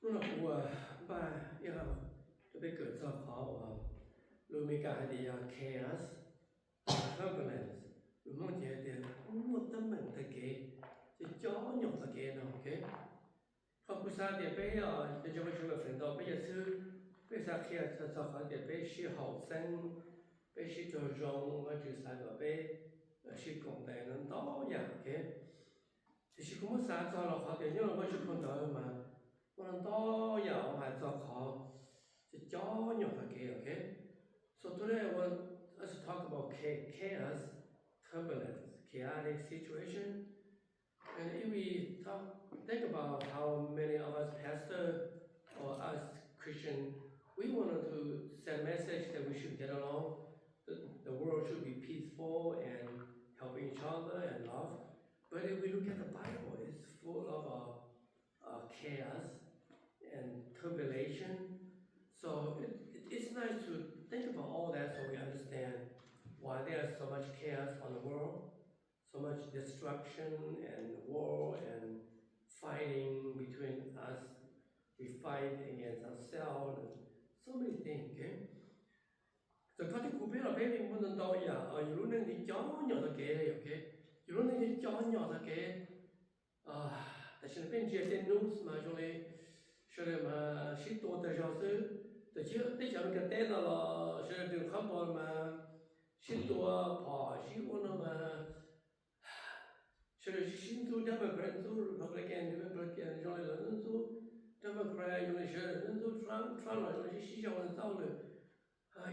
那我把一下这边个做好路没干的呀 chaos turbulence，路梦见的我的门的给，就脚扭的给呢，OK，他不啥的被啊，这就会说分到被一次，被啥开他做好的被是后生，被是做容，我就啥个被是共的能到样，OK。就是我们啥做了好的，因为我是碰到嘛，我能到呀，我还做好，就教育他给 OK。So today I want us to talk about chaos, turbulence, chaotic situation. And if we think about how many of us pastor or us Christian, we wanted to send a message that we should get along, the world should be peaceful and helping each other and love. But if we look at the Bible, it's full of chaos and turbulence. So it's nice to think about all that so we understand why there's so much chaos on the world, so much destruction and war and fighting between us. We fight against ourselves and so many things. Okay? So có thể cụ biết là bé mình muốn đâu ya ở nhiều lúc nên thì chó nhỏ là kế ok nhiều lúc nên thì chó nhỏ là kế tại sao bên kia tên news mà cho nên cho nên mà shit tổ tới giáo sư tại chứ tại sao cái tên là cho nên đường khắp bọn mà shit tổ bỏ shit bọn mà cho nên shit tổ đã mà cái tổ Republican Republican cho nên là nó tổ Democrat cho nên cho nên tổ Trump Trump là cho nên shit cho nên tao rồi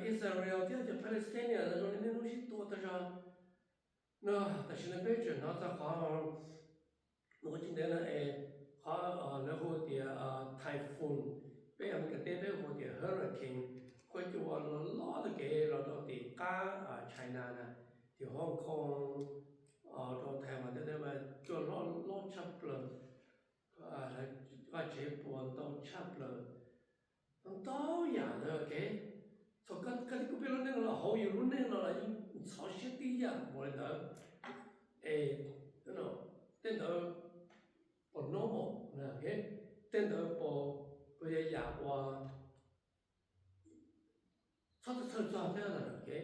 Israel theo cho Palestine là cho nên nó shit tổ tới ra nó tại sao bây giờ nó ta khó nó chính là khó nó hồ địa typhoon bây giờ mình cái tên bây hồ địa hurricane coi cho nó lo được cái là đó thì cả China nè thì Hong Kong đó Thái mà thế mà cho lo chấp lần là chế buồn đâu chấp lần nó đó ya nữa cái so cái cái biết nó là hậu yêu nó là những sao sẽ đi ya mọi người you know tên đó for normal nè cái tên đó for bây giờ ya qua sao sao thế là cái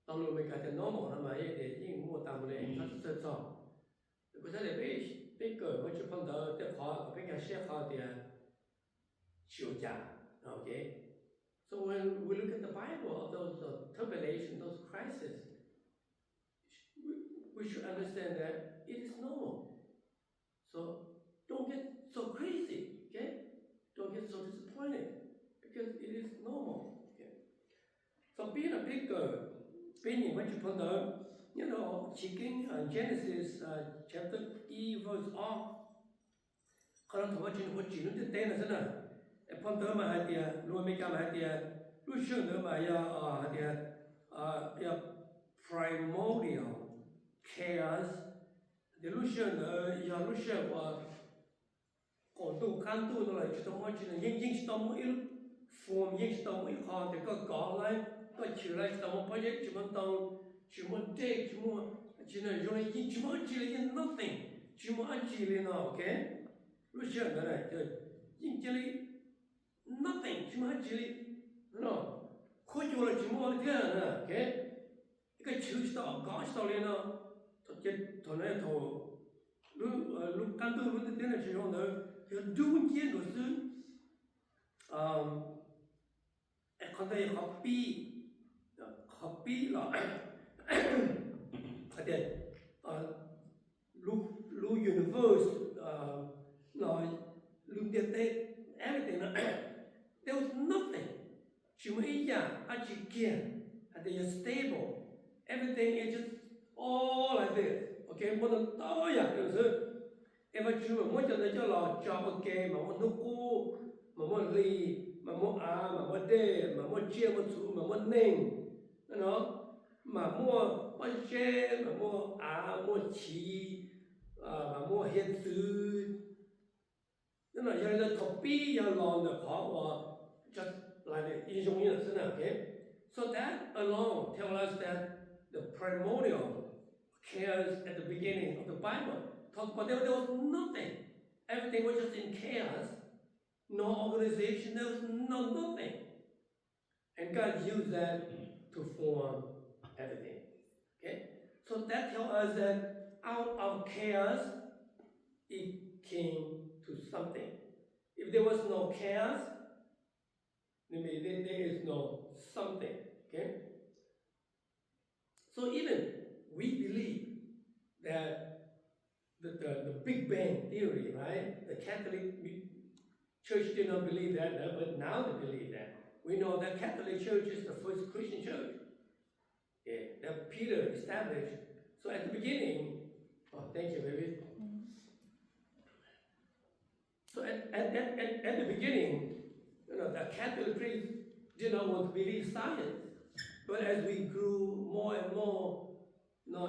tao luôn mình cái tên normal là mà để những mua tạm lên sao cái này bây giờ mình chỉ phân đó để khó cái cái sẽ khó để chịu trả okay. So when we look at the Bible, those tribulations, those crises, we should understand that it is normal. So don't get so crazy, okay? Don't get so disappointed because it is normal. Okay? So being a big being what you put down, you know, chicken Genesis chapter E verse R. Kalau tu macam ni, macam ni tu tenah sana. Pun tu mah hati, lu mereka mah hati, lu shen tu mah ya hati, ya primordial chaos. Di lu shen ya lu shen còn tu khăn tu nó lại chỉ tao chỉ là những tao mỗi form những tao mỗi họ thì có lại có chữ lại tao mỗi project chỉ muốn take chỉ là dùng những chỉ là những nothing chỉ muốn chỉ là nó ok lúc trước đó này thì những chỉ là nothing chỉ muốn chỉ là nó khối chỗ là chỉ muốn thế này ok cái chữ tao có tao lên nó thật chất thôi này thôi lúc căn tu lúc thế này chỉ dùng đó就中间都是，可能好比了，他的lu universe lu địa tế everything there was nothing chỉ một ý dạng chỉ kia they are stable everything is just all like this okay một lần to ya được chưa em phải chú mà muốn cho nó cho là cho ok mà muốn nấu cú mà muốn ly mà muốn mà muốn đê mà muốn chia muốn chú mà muốn nền nó mà mua bao che mà mua mua chỉ mà mua hiện từ nó là giờ là thập bi giờ lòng được khó và just like the dùng như thế nào okay so that alone tell us that the primordial chaos at the beginning of the Bible talk about there was nothing. Everything was just in chaos. no organization, there was no nothing. And God used that to form everything. Okay? So that tells us that out of chaos, it came to something. If there was no chaos, there is no something. Okay? So even we believe that the Big Bang theory, right? The Catholic Church did not believe that, but now they believe that. We know that Catholic Church is the first Christian church. Yeah, that Peter established. So at the beginning, thank you, baby. So at the beginning, the Catholic priest did not want to believe science. But as we grew more and more,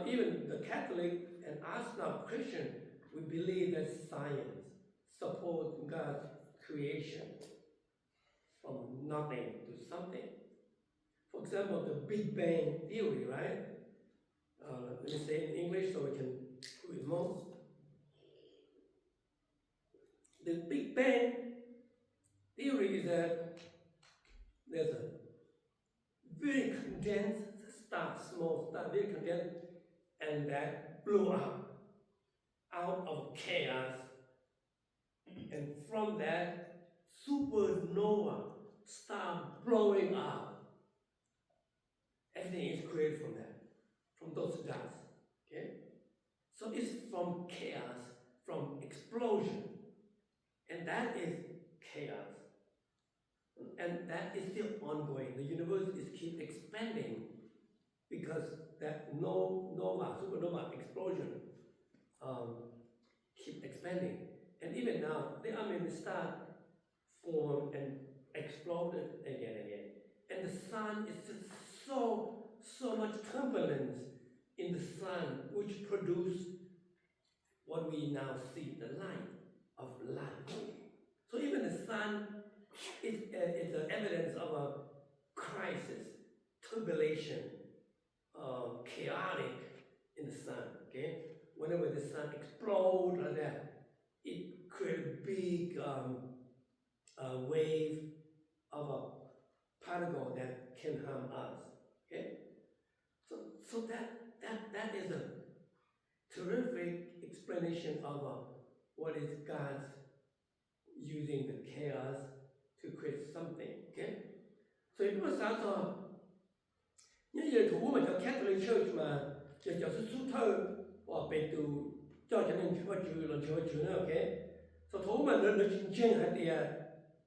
even the Catholic and us now Christian, we believe that science supports God's creation from nothing to something. For example, the Big Bang theory, right? Let me say it in English so we can do it more. The Big Bang theory is that there's a very condensed star, small star, very condensed, and that blew up out of chaos. And from that, supernova start blowing up. Everything is created from that, from those stars. Okay? So it's from chaos, from explosion. And that is chaos. And that is still ongoing. The universe is keep expanding because that supernova explosion keep expanding. And even now, they start form and exploded again and again. And the sun is just so much turbulence in the sun, which produce what we now see, the light of life. So even the sun is an evidence of a crisis, turbulation, chaotic in the sun. Okay, whenever the sun explodes like that, it creates a big wave of a particle that can harm us. Okay, so that is a terrific explanation of what is God's using the chaos to create something. Okay, 所以不是啥说，因为土嘛叫 Catholic Church 嘛，就是出头被都教前人去了 OK， 所以土嘛人真还得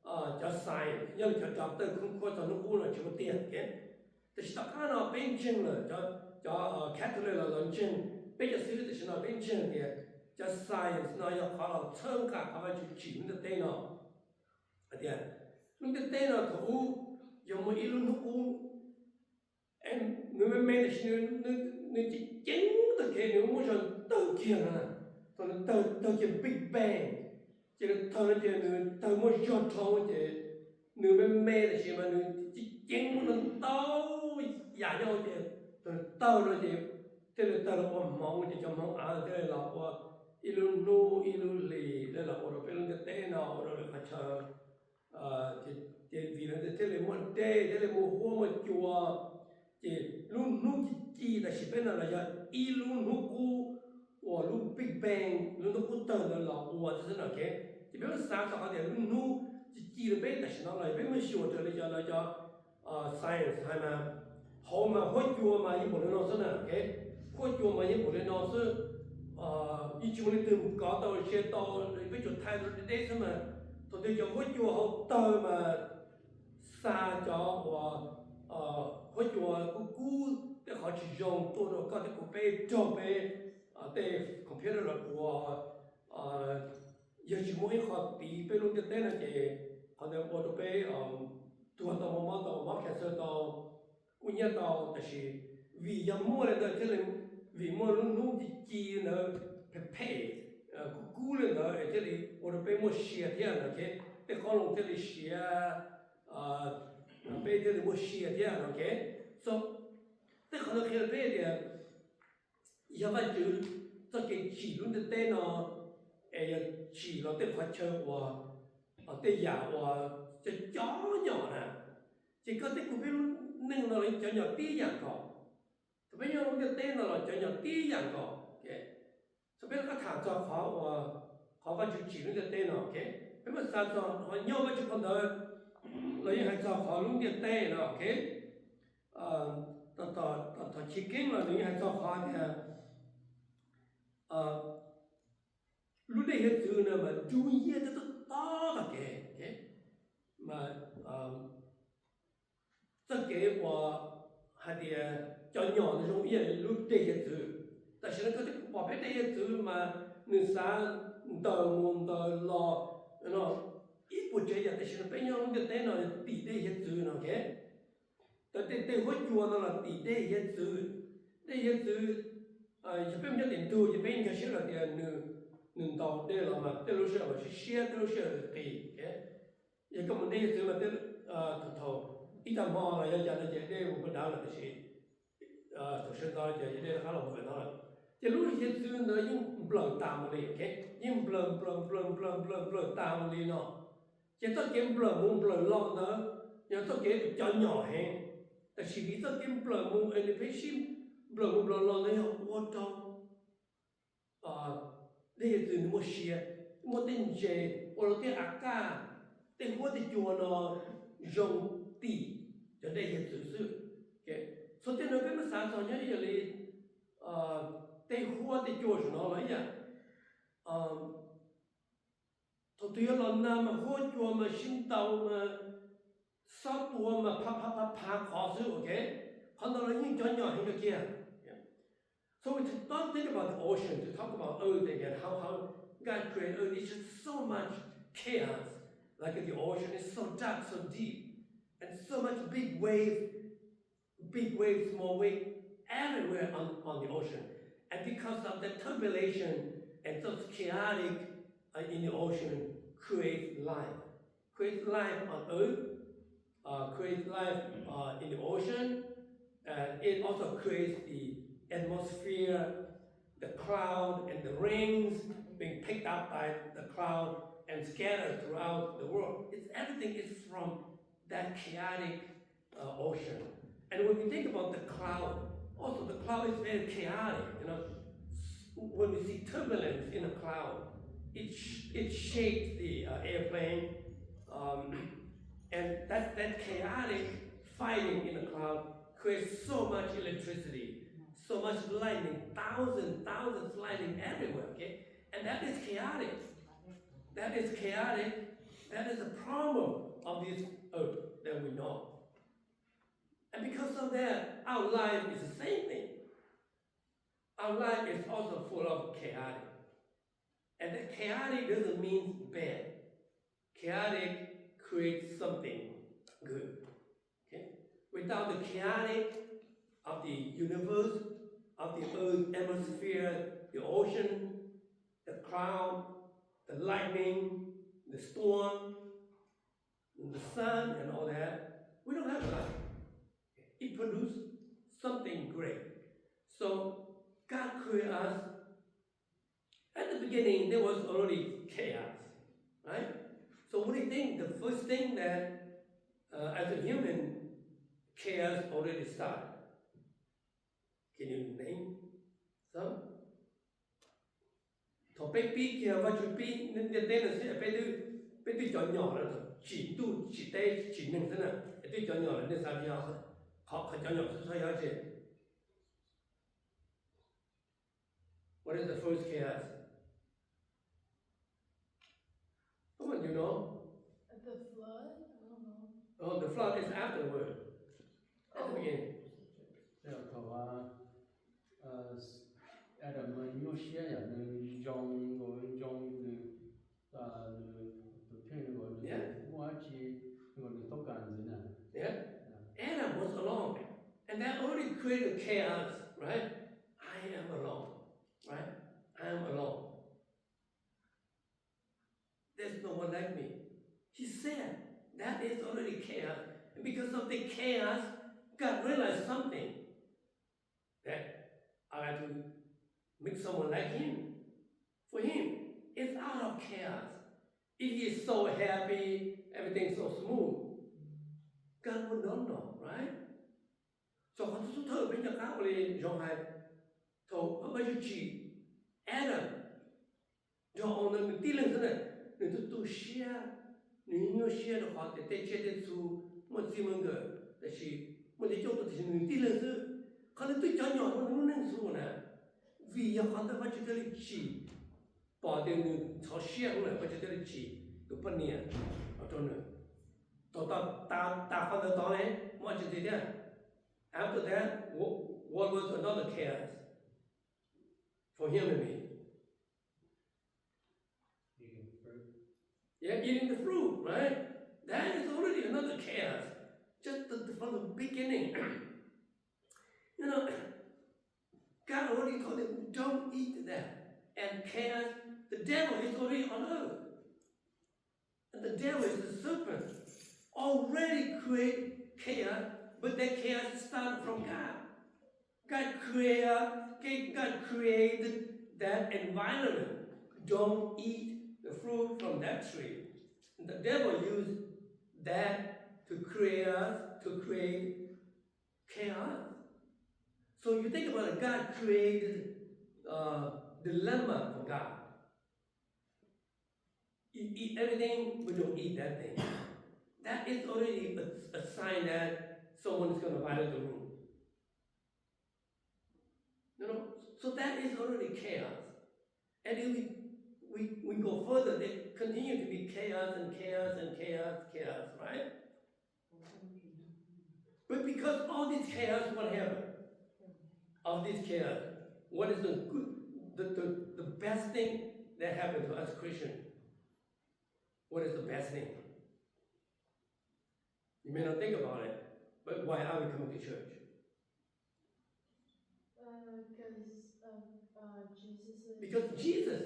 叫 science， 因为叫对空过程中过了就对 OK， 但是大家呢变真了叫Catholic 了人真，比较少的是呢变真的叫 science 呢要考了参加考了就进的对呢。Dia, nung te tena to u yo mo ilun hukum en nu me me de nu ti jeng de ke nu mo jon to kia na to ke big bang je de to je nu to mo jon to je nu me me de shi ma nu ti jeng mo to ya yo je to lo je te le to lo mo je cho mo a te la o ilun nu ilun li le la o lo pe lu te tena o lo le ka cha vì nó thế là một đề thế là một hoa một chùa chỉ luôn luôn chỉ là chỉ bên là giờ y luôn lúc cũ và lúc Big Bang luôn lúc cũ tờ là lọ và thế nào cái chỉ biết là sáng sớm thì luôn luôn chỉ là bên là chỉ nó là bên mới sửa trở lại là cho science hay mà họ mà hội chùa mà như bộ nó thế nào cái hội chùa mà như bộ nó thế ý chúng mình từng có tàu xe tàu với chỗ thay đổi đấy thế mà tôi thấy cho hội chùa họ tờ mà xa cho và hội chùa cũng cũ để họ chỉ dùng tôi rồi có thể cũng phải cho về để computer là của giờ chỉ mỗi họ tí bên luôn cái tên là chỉ họ để ở đó về tua tàu mà cái sơ tàu cũng nhớ tàuแต่是vì giờ mua là thế là vì mua luôn chỉ nó phải pay cũ là nó thế là ở đó về mua xe thế là cái để họ lồng thế là xe bây giờ thì mua xe thế là cái so thế họ nó kia bây giờ giờ mà chữ cho cái chỉ luôn cái tên nó chỉ nó tên phát chơi của tới giờ cho chó nhỏ nè chỉ có tới cũng biết nâng nó lên cho nhỏ tí dạng cỏ thì bây giờ nó cái tên nó là cho nhỏ tí dạng cỏ ok so bây giờ các thằng cho họ có chỉ nó cái tên nó ok bây giờ sao cho họ nhau với chúng con đời lấy hai cho họ luôn cái tên nó ok tao chỉ kinh là lấy hai cho họ thì lúc đấy hết thứ nữa mà chú ý tới to là cái mà tất cái của hay thì cho nhỏ nó giống như lúc đấy hết thứ tại sao nó có thể bỏ hết đấy hết thứ mà người sa tờ lo nó ít một chơi tại sao nó bây giờ nó cái tên nó tỷ đấy hết thứ nó cáiแต่แต่หัวจัวนั่นแหละตีได้เยอะซื้อได้เยอะซื้อจะเป็นจะ点多จะเป็นแค่เชื่อละเดียวหนึ่งต่อได้ละมาได้รู้เชื่อว่าเชื่อได้รู้เชื่อตีแค่ยังก็มันได้ซื้อมาได้ทออีตามมาอะไรอย่างเงี้ยได้ผมก็ด่าละที่ตัวเชื่อต่อจะได้ราคาเราไม่ได้ละจะรู้เยอะซื้อเนาะยิ่งเปล่าตามมาเลยแค่ยิ่งเปล่าตามมาเลยเนาะจะต้องเก็บเปล่ามุงเปล่าล่อเนาะยังต้องเก็บจอนหน่อแห้งแต่ชีวิตต้องเก็บเปล่ามุงอันนี้เป็นชิมเปล่ามุงเปล่าล่อเนาะว่าต้องได้ยินถึงมัวเชียมัวเต้นเจว่าเราเต้นอากาเต้นหัวที่จัวเนาะยงตีจะได้ยินสื่อโอเคส่วนที่เราเป็นภาษาสอนเนี่ยอย่างนี้เต้นหัวที่จัวเนาะอะไรอย่างตัวเราหน้ามาหัวจัวมาชิมเตามาซับตัวมาพาขอซื้อโอเคพอเรายิ่งจนหย่อนให้ก็เกี่ย So we don't think about the ocean to talk about Earth again, how God created Earth. It's just so much chaos. Like the ocean is so dark, so deep, and so much big wave, small wave, everywhere on the ocean. And because of the turbulence and so chaotic in the ocean, creates life. Creates life on Earth, creates life in the ocean, and it also creates the atmosphere, the cloud, and the rains being picked up by the cloud and scattered throughout the world. Everything is from that chaotic ocean. And when we think about the cloud, also the cloud is very chaotic. When we see turbulence in a cloud, it shakes the airplane, and that chaotic fighting in the cloud creates so much electricity. So much lightning, thousands lightning everywhere, okay? And that is chaotic. That is a problem of this earth that we know. And because of that, our life is the same thing. Our life is also full of chaotic. And the chaotic doesn't mean bad. Chaotic creates something good, okay? Without the chaotic of the universe, of the earth atmosphere, the ocean, the cloud, the lightning, the storm, the sun, and all that, we don't have life. It produced something great. So God created us. At the beginning, there was already chaos, right? So what do you think? The first thing that, as a human, chaos already started. Can you name some? Thọ bé bí kia và chú bí nên tên là sẽ bé tuy chọn nhỏ là chỉ tu chỉ tay chỉ nâng thế nào tuy chọn nhỏ là nên sao đi học họ chọn nhỏ sẽ sao gì? What is the first chaos? Come on, you know? The flood? I don't know. Oh, the flood is afterward. At the beginning. Adam nhiều xe ya nên trong mua chi tốt càng gì nè. Yeah. Adam was alone, and that already created chaos, right? I am alone, right? I am alone. There's no one like me. He said that is already chaos, and because of the chaos, God realized something that I have to make someone like him. For him, it's out of chaos. if he's so happy, everything's so smooth, God would not know, right? So họ tôi thở bên nhà khác lên dòng hai thầu ở bên chỉ Adam do ông nên tin lên thế này nên tôi share nên nhiều share được họ để chế đến su một gì mà cái là chỉ một cái chỗ tôi thì nên tin lên thếเขาเลยtôi cho nhỏ nó nên su nè vì họ đã bắt chước lấy chỉ bỏ tiền nên họ share này bắt chước lấy chỉ cái phần này ở trong này ta họ đã đó này mọi chuyện gì thế After that, what was another chaos for him and me? Eating fruit. Yeah, eating the fruit, right? That is already another chaos. Just from the beginning. You know, God already told him, don't eat that. And chaos, the devil is already on earth. And the devil is the serpent. Already create chaos, but that chaos started from God. God created that environment. Don't eat the fruit from that tree. And the devil used that to create chaos. So you think about it, God created a dilemma for God. You eat everything, but don't eat that thing. That is already a sign that someone is going to violate the rule. You know, so that is already chaos. And if we go further, there continue to be chaos and chaos and chaos, right? But because all this chaos, what happened? Of this chaos, what is the best thing that happened to us Christians? What is the best thing? You may not think about it, but why are we coming to church? Because Jesus.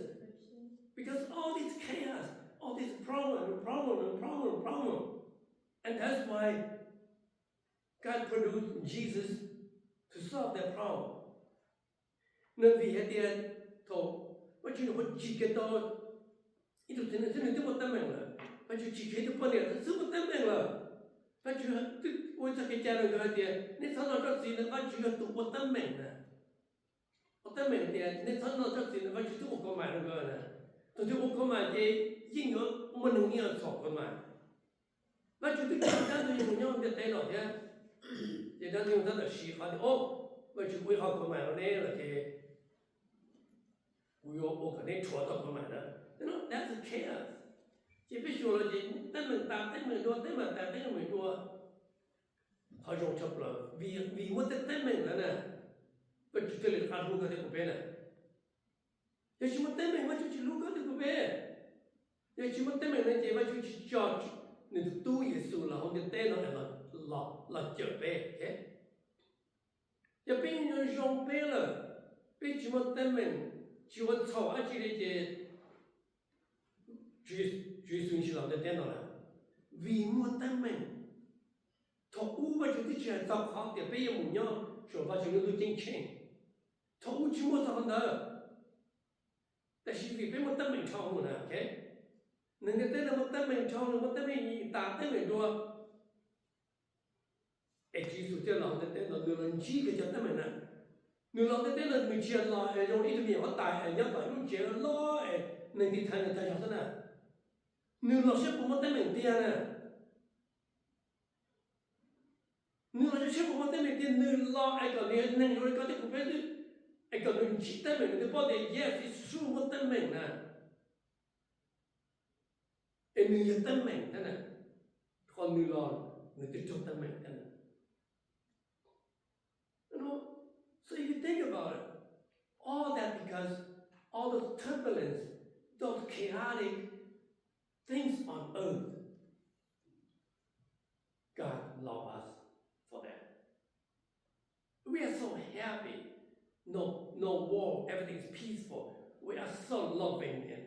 Because all this chaos, all this problem. And that's why God produced Jesus to solve that problem. Nên vì hết tiền thổ, và chỉ có chỉ cái đó, ít được thế này tôi một tâm mình là, và chỉ cái đó này là sự một tâm mình là, và chỉ ôi sao cái cha nó gọi tiền, nên sao nó cho gì nữa, và chỉ có tụ một tâm mình là, một tâm mình tiền, nên sao nó cho gì nữa, và chỉ tụ một con mày nó gọi là, tôi tụ một con mày thìยิ่งเยอะมันหนึ่งเนี่ยสองคนมาว่าจุดที่การด้านตัวอย่างเนี่ยแต่หน่อยเนี่ยแต่ด้านที่มันจะชี้เขาเนี่ยโอ้ว่าจุดวิเคราะห์คนใหม่เราเนี่ยเราจะวิโอคนนี้ชัวร์ต่อคนใหม่นะ you know that's a chaos จะไปชัวร์เราจะเต้นเหมือนตามเต้นเหมือนตัวเต้นเหมือนตามเต้นเหมือนตัวเขาจงชอบเราวีมันเต้นเหมือนแล้วนะว่าจุดที่เราลูกก็ได้กูเป็นนะแต่ชิมันเต้นเหมือนว่าจุดที่ลูกก็ได้กูเป็นแต่ชิมันเต้นเหมือนเนี่ยว่าจุดที่จอดในตู้เยซูเราเขาจะเต้นเราเจ็บไปโอเคจะเป็นยังยงไปเลยเป็นชิมันเต้นเหมือนชิวันชาวอาชีพจะจุดสุนทรเราจะเต้นเราวีมันเต้นเหมือนถ้าอู้ว่าจุดที่จะจับเขาเดี๋ยวไปยังมุ่งยอด说把这个都进去他อู้ชิมันทำได้แต่ชีวิตเป็นมันเต้นเหมือนชาวหัวนะโอเคหนึ่งเต้นมันเต้นเหมือนชาวหนึ่งมันเต้นเหมือนตาเต้นเหมือนตัวไอ้ที่สุดที่เราเต้นเราเรื่องจีก็จะเต้นเหมือนนั้นหนึ่งเราเต้นเราหนึ่งเชียร์เราไอ้ตรงนี้จะมีเขาตายไอ้ยังตายรุ่นเชียร์ล้อไอ้หนึ่งที่ทันในใจเขาซะนะหนึ่งเราเชื่อผมมันเต้นเหมือนเตี้ยนะหนึ่งเราจะเชื่อผมมันเต้นเหมือนเตี้ยหนึ่งล้อไอ้ก่อนนี้หนึ่งเราก็จะกูเป็นไอ้ก่อนหนึ่งจีเต้นเหมือนที่พ่อเด็กแย่ที่สู้มันเต้นเหมือนนะไอ้หนึ่งจะเต้นเหมือนนั่นน่ะคนหนึ่งรอหนึ่งจะจบเต้นเหมือนกันyou know so if you think about it all that because all those turbulence those chaotic things on earth God loves us for that we are so happy no war everything's peaceful we are so loving and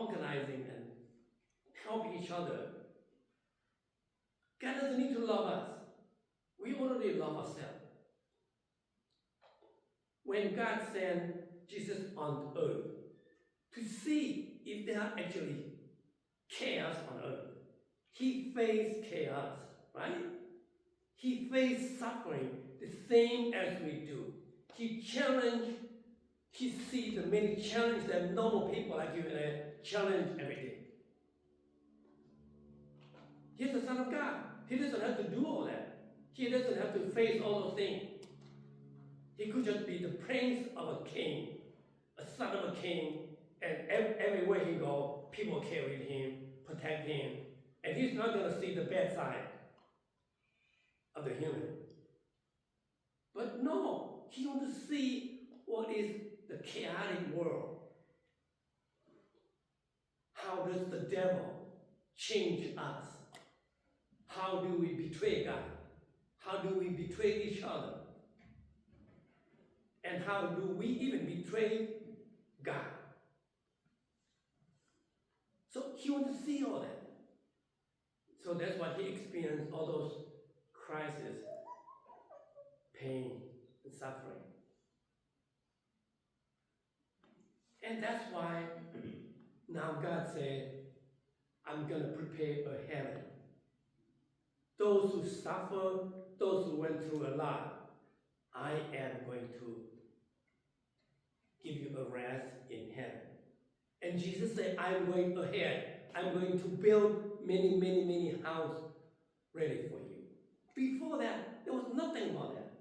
organizing and help each other. God doesn't need to love us. We already love ourselves. When God sent Jesus on earth to see if there are actually chaos on earth. He faced chaos, right? He faced suffering the same as we do. He sees the many challenges that normal people like you and I challenge every day. He's the Son of God. He doesn't have to do all that. He doesn't have to face all those things. He could just be the prince of a king, a son of a king, and everywhere he goes, people carry him, protect him, and he's not going to see the bad side of the human. But no, he wants to see what is the chaotic world. How does the devil change us? How do we betray God? How do we betray each other? And how do we even betray God? So he wants to see all that. So that's why he experienced all those crises, pain, and suffering. And that's why now God said, I'm going to prepare a heaven. Those who suffer, those who went through a lot, I am going to give you a rest in heaven. And Jesus said, I'm going ahead. I'm going to build many, many, many houses ready for you. Before that, there was nothing about that.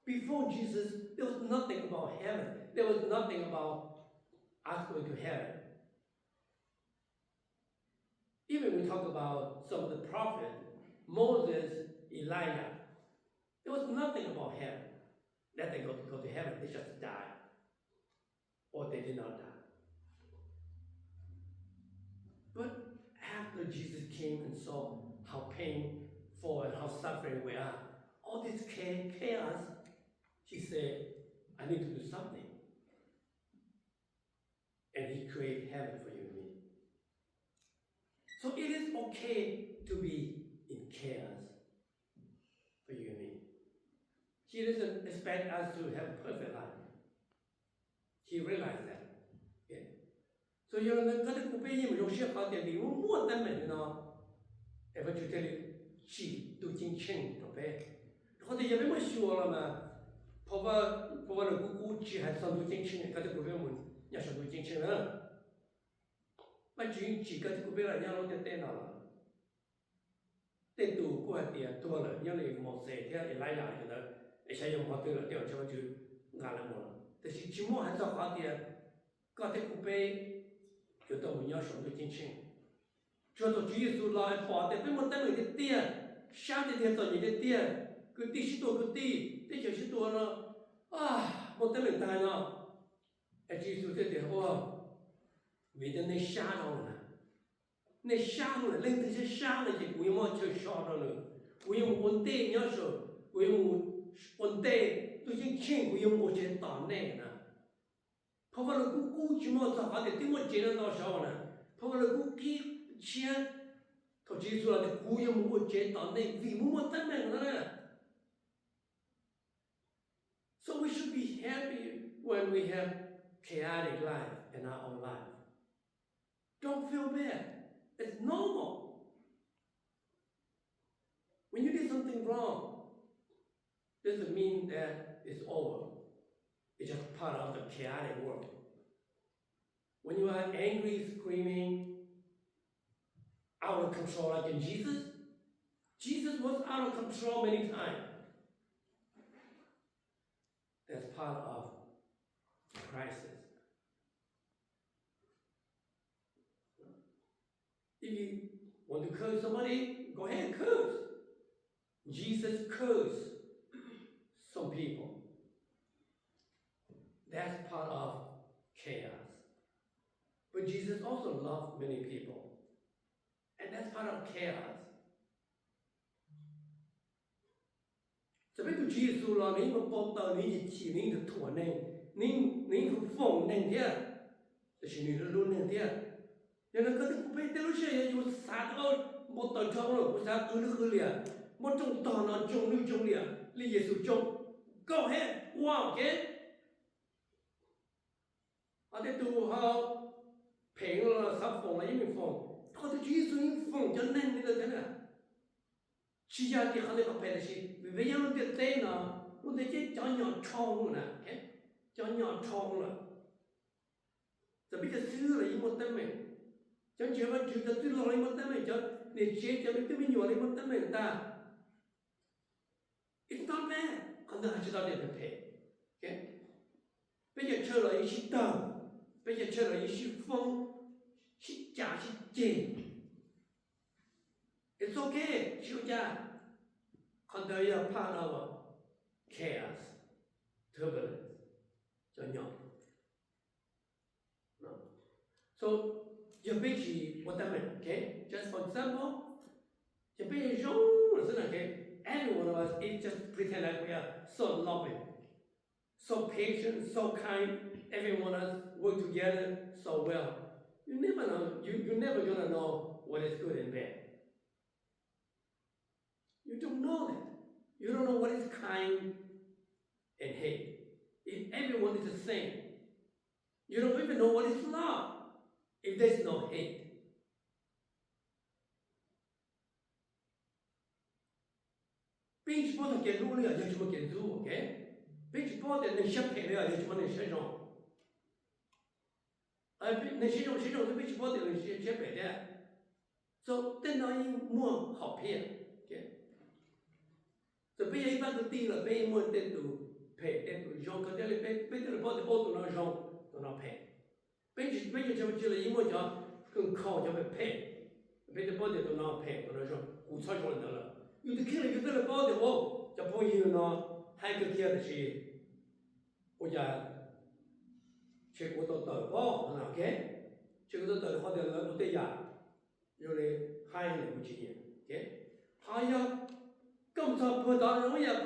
Before Jesus, there was nothing about heaven. There was nothing about us going to heaven. Even we talk about some of the prophets, Moses, Elijah, there was nothing about heaven. That they go to heaven, they just die. Or they did not die. But after Jesus came and saw how painful and how suffering we are, all this chaos, he said, I need to do something. And he created heaven for you and me. So it is okay to be in chaos for you and me. He doesn't expect us to have a perfect life. He realized that. Okay? So you know, quand tu coupes有些好点，比如莫登门呢，哎不就这里气都进清对不对？或者也没么说了嘛，婆婆的姑姑气还上都进清，quand tu coupes门，要上都进清了。mà chuyện chỉ cần của biết là nhau nó tên nào là tên tù của tiền tua là nhau này một xe theo để lại lại cho nó để sử dụng họ tiền là tiền cho chứ ngàn là một thì chỉ mua hàng sao họ tiền có thể của biết cho tôi muốn nhau sống được chính chính cho tôi chỉ số lại bỏ tiền với một tên người tiền sáng thì tiền tôi nhìn tiền cứ tí sĩ tôi cứ tí tí chỉ tôi nó một tên người tài nó chỉ số tiền vì thế này xa đâu nè, này xa đâu nè, lên tới xa này thì quý mô chơi xa đâu nữa, quý mô ổn định nhớ số, quý mô ổn định, tôi chỉ chênh quý mô chơi tỏ này nè,เพราะว่าเรากู้chỉ mô sao họ để tiếng mô chơi nó sao nè, เพราะว่าเรากู้kia chia,เขาchỉ số là quý mô chơi tỏ này vì mô tân này nè, so we should be happy when we have chaotic life in our own life. Don't feel bad. It's normal. When you did something wrong, doesn't mean that it's over. It's just part of the chaotic world. When you are angry, screaming, out of control like in Jesus, Jesus was out of control many times. That's part of the crisis. If you want to curse somebody, go ahead and curse. Jesus cursed some people. That's part of chaos. But Jesus also loved many people. And that's part of chaos. So when Jesus lo ní mà bỏ tờ ní chỉ ní được thua nên ní không phòng nên thế, thì chỉ ní luôn nên thế. Cho nên có thể cũng phải tới lúc xe dù sát ơn một tờ trong rồi cũng sát cứ nước liền một trong tờ nó trong nước trong liền lý Giêsu trong go ahead wow okay ở đây tù họ phèn là sắp phòng là những mình phòng 靠的技术因风就能力的真的，起家的还得个拍的些，为样的在呢，我在这讲讲超呢，哎，讲讲超了，这比较少了，因为等没，讲前面就在最老的没等没，讲你前讲的对面有的没等没的，it's not bad，可能还知道这个配，OK，比较吃了一些灯，比较吃了一些风，是假是真。It's okay, 休假，看到要怕到我 chaos, turbulence，叫鸟。So 一辈子我等们 ，OK? Just for example， 一辈子用是那个 every one of us is just pretend like we are so loving, so patient, so kind. Every one of us work together so well. You never know. You never gonna know what is good and bad. You don't know that. You don't know what is kind and hate. If everyone is the same. You don't even know what is love if there's no hate. 并且包括给路了，要怎么给路 ？OK？ 并且包的能相配了，要怎么能相容？能相容是并且包的能相配的。So 等到一摸好配 ，OK？ 这边一般都定了，边摸得都配，得都用，可得了边得了包的包都能用，都能配。并且就了一摸讲更靠就会配，边的包的都能配，都能用，古操用的了。有的看了有的了包的哦，这朋友呢，还有个第二的是，我家去过到包，那 OK， 去过到好的了，我的呀，有的还有不经验 ，OK， 还要更早不到容易的，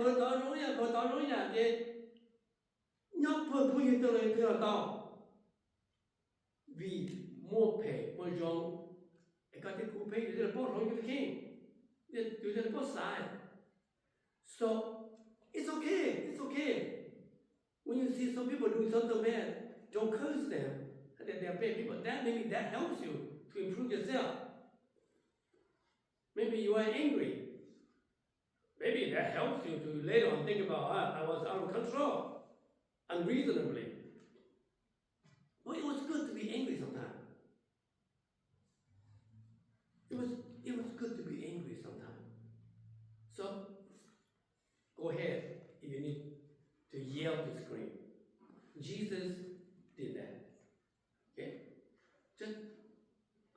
你要朋友得了一条道，为莫配莫用，一个的苦配有的包容有的轻。有点不晒 ，so it's okay. When you see some people doing something bad, don't curse them. That they're bad people. Maybe that helps you to improve yourself. Maybe you are angry. Maybe that helps you to later on think about, I was out of control, unreasonably. Well, it was good to be angry sometimes. It was good to be angry sometimes. So, go ahead if you need to yell to scream. Jesus did that. Okay? Just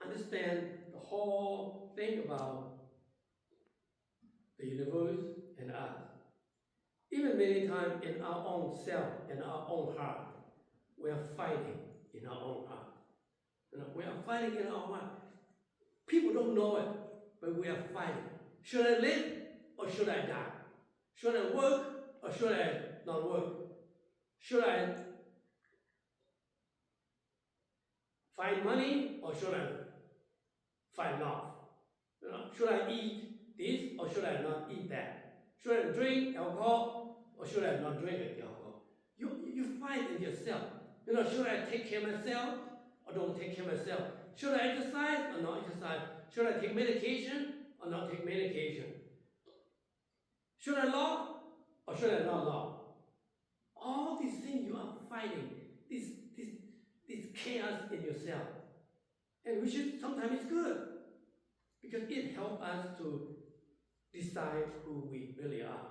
understand the whole thing about the universe and us. Even many times in our own self, in our own heart, we are fighting in our own heart. We are fighting in our heart. People don't know it, but we are fighting. Should I live or should I die? Should I work or should I not work? Should I find money or should I find love? Should I eat this or should I not eat that? Should I drink alcohol or should I not drink alcohol? You fight in yourself. Should I take care of myself or don't take care of myself? Should I exercise or not exercise? Should I take medication or not take medication? Should I love or should I not love? All these things you are fighting, this chaos in yourself. And which is sometimes it's good. Because it helps us to decide who we really are.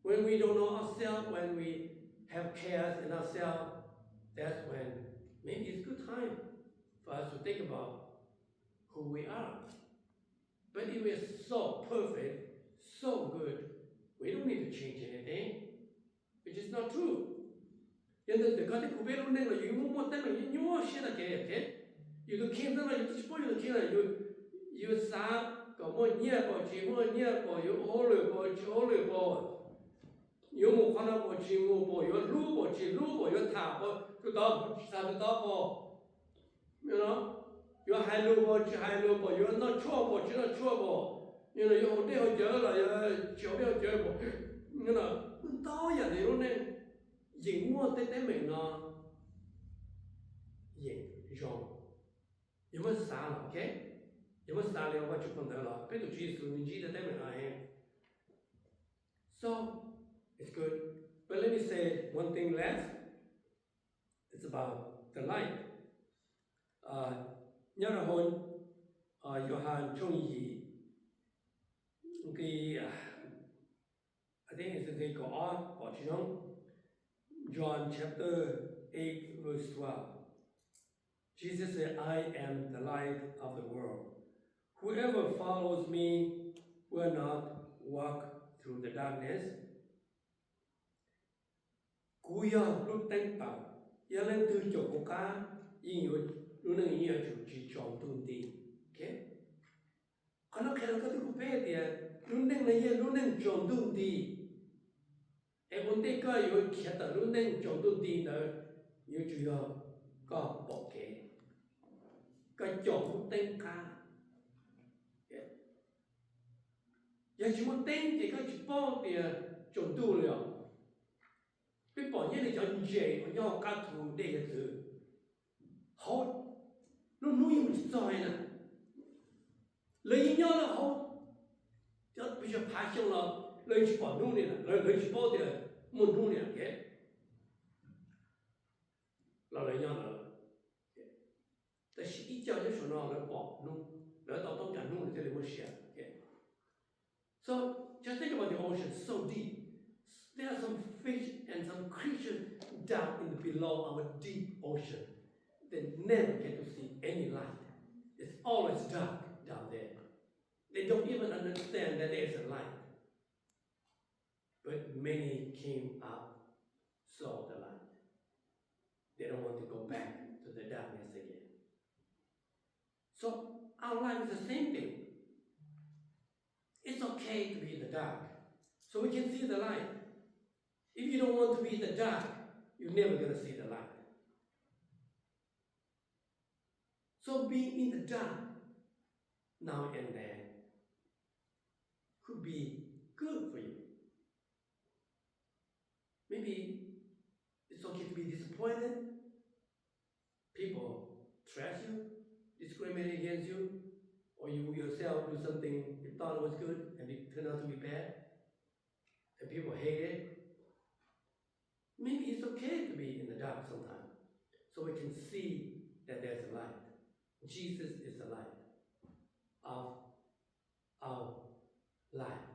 When we don't know ourselves, when we have chaos in ourselves, that's when maybe it's a good time for us to think about who we are. But if we're so perfect, so good, we don't need to change anything, which is not true. You know, the God who will never you want them, you want shit again. You do king them, you just you kill you saw, go more near about you all about. You move on about you move, your loop, your tap, to dog, you know, you're high loop, you're not trouble, you're not trouble. You know, you're there, you're trouble. You know, you don't 影我的的名啊，影容，有没有杀了 ？OK？ 有没有杀了？我就碰到了。被主耶稣你记得对没啦？So it's good. But let me say one thing less. It's about the light. nhớ là hôn Johann trong gì cái I think it's cái có trong John chapter 8 verse 12. Jesus said, I am the light of the world. Whoever follows me will not walk through the darkness. Kuya lúc tánh bảo, ya lên từ chỗ của cá, yên yếu, lúc nâng yên chủ chỉ chọn tuần tì. Okay? Còn nó khéo cái thứ của bé thì lúc nâng này lúc nâng chọn tuần tì. Em muốn thấy cái yếu khét là lúc nâng chọn tuần tì đó, yếu chủ yếu có bỏ kế. Cái chọn lúc tánh cá. Ya chỉ muốn tên thì cái chỉ bao thì chọn tu rồi. Biết bỏ nhớ để chọn dễ của nhau các thủ để cái thứ. Hốt. Nó nuôi một giỏi nè. Lấy nhau là hốt. Cho bây giờ phá xong là lấy chỉ bỏ nuôi nè. Lấy chỉ bỏ thì muốn nuôi nè. Okay? Là lấy nhau là. Tại vì ít cho số nào là bỏ nuôi. Lấy tao tao trả nuôi thì lấy một xe. So just think about the ocean, so deep. There are some fish and some creatures down in the below our deep ocean. They never get to see any light. It's always dark down there. They don't even understand that there is a light. But many came up, saw the light. They don't want to go back to the darkness again. So our life is the same thing. It's okay to be in the dark, so we can see the light. If you don't want to be in the dark, you're never going to see the light. So being in the dark now and then could be good for you. Maybe it's okay to be disappointed. People trash you, discriminate against you, or you yourself do something you thought was good and it turned out to be bad, and people hate it. Maybe it's okay to be in the dark sometimes, so we can see that there's a light. Jesus is the light of our life.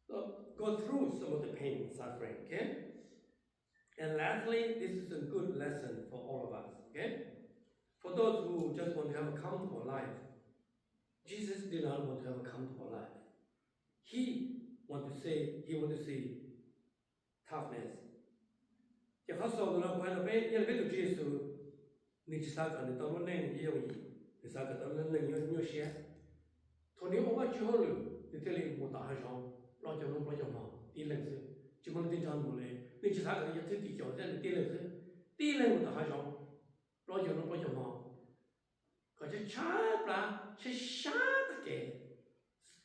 So go through some of the pain and suffering, okay? And lastly, this is a good lesson for all of us, okay? For those who just want to have a comfortable life, Jesus did not want to have a comfortable life. He wanted to see toughness. If I saw the Lord when I pay, you know, Jesus,你知道可能到了那也有意，你知道可能那有些，从你我之后了，你这里我打上，老叫弄老叫嘛，第二是，就我们经常弄的，你知道可能也最低叫，但是第二我打上，老叫弄老叫嘛，可是差不啦，是傻的给，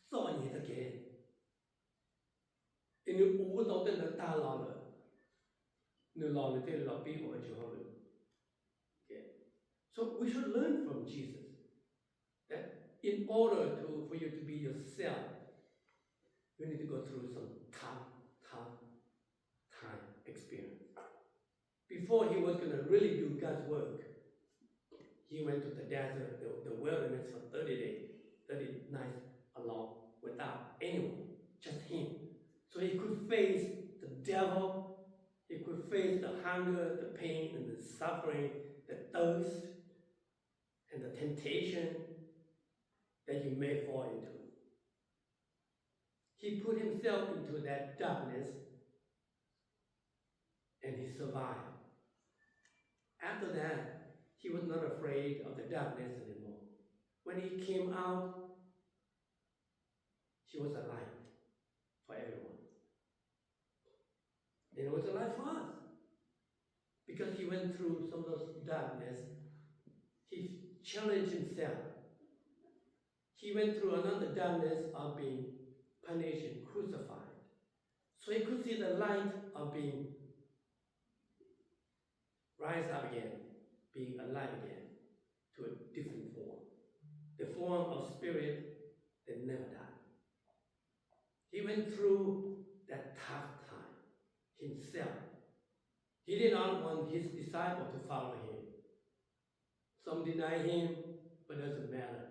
造孽的给，因为我到等到大老了。No longer tell a lot of people at your home. Okay. So we should learn from Jesus that in order for you to be yourself, you need to go through some tough time experience. Before he was going to really do God's work, he went to the desert, the wilderness for 30 days, 30 nights alone, without anyone, just him. So he could face the devil. He could face the hunger, the pain, and the suffering, the thirst, and the temptation that you may fall into. He put himself into that darkness, and he survived. After that, he was not afraid of the darkness anymore. When he came out, he was a light for everyone. And it was a light for us. Because he went through some of those darkness, he challenged himself. He went through another darkness of being punished and crucified. So he could see the light of being rise up again being alive again to a different form. The form of spirit that never died. He went through that tough time himself. He did not want his disciples to follow him. Some deny him, but it doesn't matter.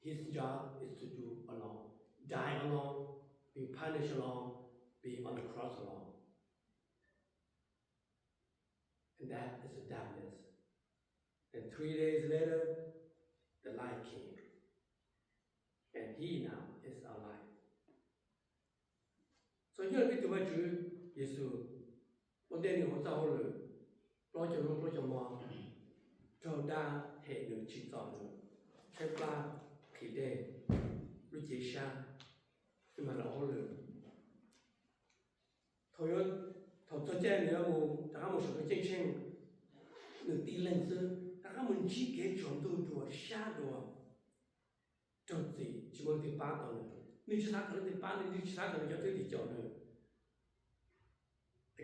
His job is to do alone, die alone, being punished alone, being on the cross alone. And that is the darkness. And 3 days later, the light came. And he now is our light. So nhớ biết tụi ba chữ Giêsu, con tên nhiều sao rồi, lo cho mò, cho đa hệ được chỉ tỏ nữa, trái ba thì đê, lúc chế xa, nhưng mà nó rồi. Thôi ơi, thôi cho chơi nữa mù, ta một số cái chân nửa tí lên sư, ta muốn chỉ cái chọn tu chùa xa đùa, trong gì chỉ muốn tìm ba tao nữa, nếu chỉ ta cần tìm ba nên chỉ ta cần cho tôi thì chọn nữa.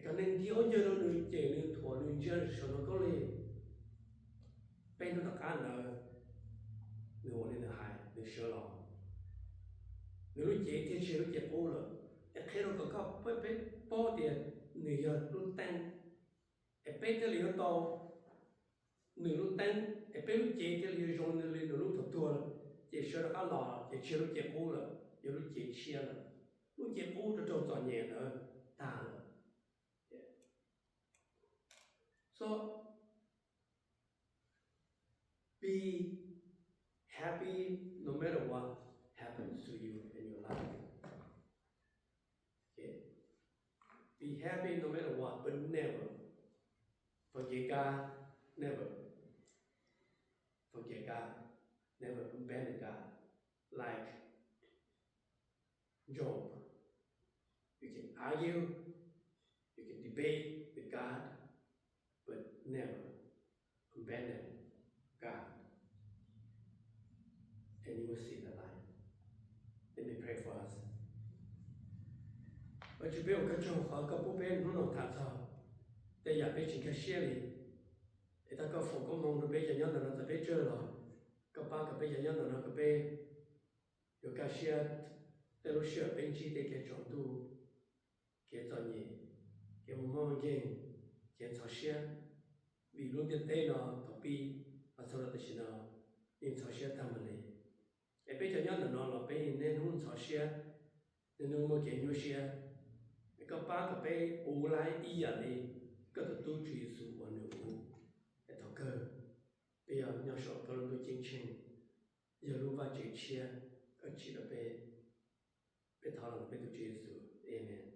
Cái nên thiếu cho nó nửa chế nửa thua nửa chơi số nó có lệ, bên nó cả nửa lên nửa hai nửa sửa lọ, nửa chế thì sửa chế ô rồi, khi nó có phải bỏ tiền nửa giờ lúc tăng, bên cái liều to nửa lúc tăng, bên lúc chế cái liều dùng nửa lúc thua thua, chế sửa nó lọ, chế sửa chế ô rồi, lúc chế chia rồi, lúc chế ô cho trâu nhẹ nữa, ta rồi. So, be happy no matter what happens to you in your life. Okay? Be happy no matter what, but never forget God, never forget God, never abandon God. Like Job, you can argue, you can debate with God, but never abandon God, and you will see the light. Let me pray for us. But you build a job, a couple pen, no tata. They are pitching a shelly. It a go for come on the page and yonder the picture. Go back a page and yonder the pay. You can share the share bench they get on to get on ye. Get more again, get a share. We look at they know to be a sort of the shina in social family. A page and yonder no pay, then who's a share, the no more game you share. Cái ba cái bé u lại ý à đi cái tụi tôi truy số của nữ cái thằng cơ bây giờ nhau sợ tôi tôi chính trình giờ lúc vào chỉ chia cái chỉ là bé bé thằng là bé tụi truy số amen.